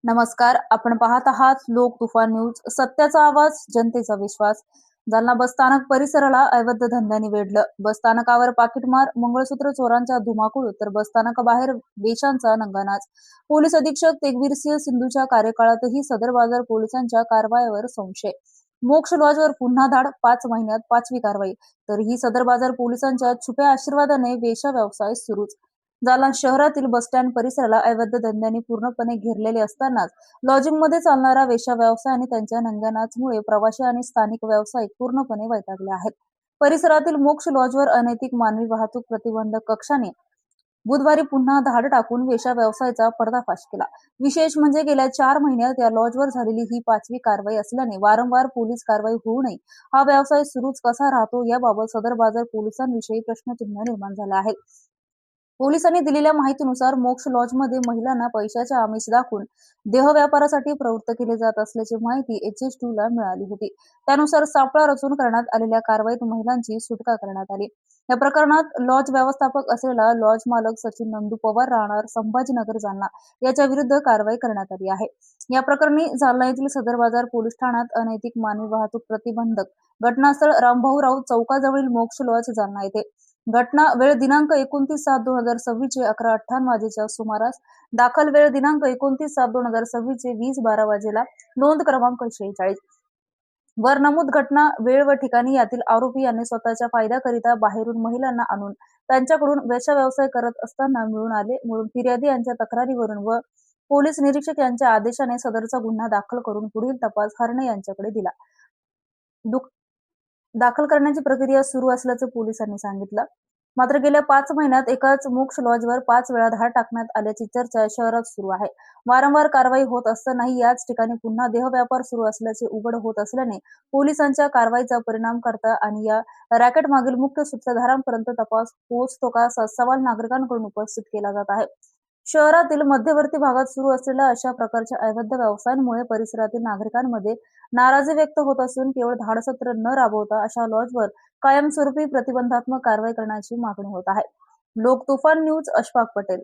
नमस्कार. आपण पाहत आहात लोक तुफान न्यूज. सत्याचा आवाज, जनतेचा विश्वास. जालना बसस्थानक परिसराला अवैध धंद्याने वेढलं. बसस्थानकावर पाकिटमार, मंगळसूत्र चोरांचा धुमाकूळ, तर बसस्थानकाबाहेर वेशांचा नंगानाच. पोलीस अधीक्षक तेगवीरसिंह सिंधूच्या कार्यकाळातही सदर बाजार पोलिसांच्या कारवाईवर संशय. मोक्ष लॉजवर पुन्हा धाड, 5 महिन्यात 5वी कारवाई. तर ही सदर बाजार पोलिसांच्या छुप्या आशीर्वादाने वेश्या व्यवसाय सुरूच. जालना शहरातील बसस्टँड परिसराला अवैध धंद्याने पूर्णपणे घेरलेले असतानाच लॉजिंगमध्ये चालणारा वेश्या व्यवसाय आणि त्यांच्या नंगानाचमुळे प्रवासी आणि स्थानिक व्यावसायिक पूर्णपणे वैतागले आहेत. परिसरातील मोक्ष लॉजवर अनैतिक मानवी वाहतूक प्रतिबंधक कक्षाने बुधवारी पुन्हा धाड टाकून वेश्या व्यवसायाचा पर्दाफाश केला. विशेष म्हणजे गेल्या 4 महिन्यात या लॉजवर झालेली ही 5वी कारवाई असल्याने वारंवार पोलीस कारवाई होऊनही हा व्यवसाय सुरूच कसा राहतो याबाबत सदर बाजार पोलिसांविषयी प्रश्नचिन्ह निर्माण झाले आहे. पोलिसांनी दिलेल्या माहितीनुसार मोक्ष लॉजमध्ये महिलांना पैशाचे आमिष दाखवून देह व्यापारासाठी प्रवृत्त केले जात असल्याची माहिती HS2 ला मिळाली होती. त्यानुसार सापळा रचून करण्यात आलेल्या कारवाईत महिलांची सुटका करण्यात आली. या प्रकरणात लॉज व्यवस्थापक असलेला लॉज मालक सचिन नंदू पवार राहणार संभाजीनगर जालना याच्या विरुद्ध कारवाई करण्यात आली आहे. या प्रकरणी जालना येथील सदर बाजार पोलीस ठाण्यात अनैतिक मानवी वाहतूक प्रतिबंधक घटनास्थळ रामभाऊ राऊत चौकाजवळील मोक्ष लॉज जालना येथे. घटना वेळ दिनांक 29/7/2026 चे 11:58 वाजेच्या सुमारास. दाखल वेळ दिनांक 29/7/2026 चे 20:12 वाजेला. नोंद क्रमांक 46. वर नमूद घटना वेळ व ठिकाणी यातील आरोपी यांनी स्वतःच्या फायद्याकरिता बाहेरून महिलांना आणून त्यांच्याकडून वेश्या व्यवसाय करत असताना मिळून आले म्हणून फिर्यादी यांच्या तक्रारीवरून व पोलीस निरीक्षक यांच्या आदेशाने सदरचा गुन्हा दाखल करून पुढील तपास हरणे यांच्याकडे दिला. दाखल करण्याची प्रक्रिया सुरू असल्याचं पोलिसांनी सांगितलं. मात्र गेल्या 5 महिन्यात एकाच मोक्ष लॉजवर 5 वेळा धाड टाकण्यात आल्याची चर्चा शहरात सुरू आहे. वारंवार कारवाई होत असतानाही याच ठिकाणी पुन्हा देह व्यापार सुरू असल्याचे उघड होत असल्याने पोलिसांच्या कारवाईचा परिणाम करता आणि या रॅकेट मागील मुख्य सूत्रधारांपर्यंत तपास पोहोचतो का असा सवाल नागरिकांकडून उपस्थित केला जात आहे. शहरातील मध्यवर्ती भागात सुरू असलेल्या अशा प्रकारच्या अवैध व्यवसायांमुळे परिसरातील नागरिकांमध्ये नाराजी व्यक्त होत असून केवळ धाडसत्र न राबवता अशा लॉजवर कायमस्वरूपी प्रतिबंधात्मक कारवाई करण्याची मागणी होत आहे. लोक तुफान न्यूज, अशफाक पटेल.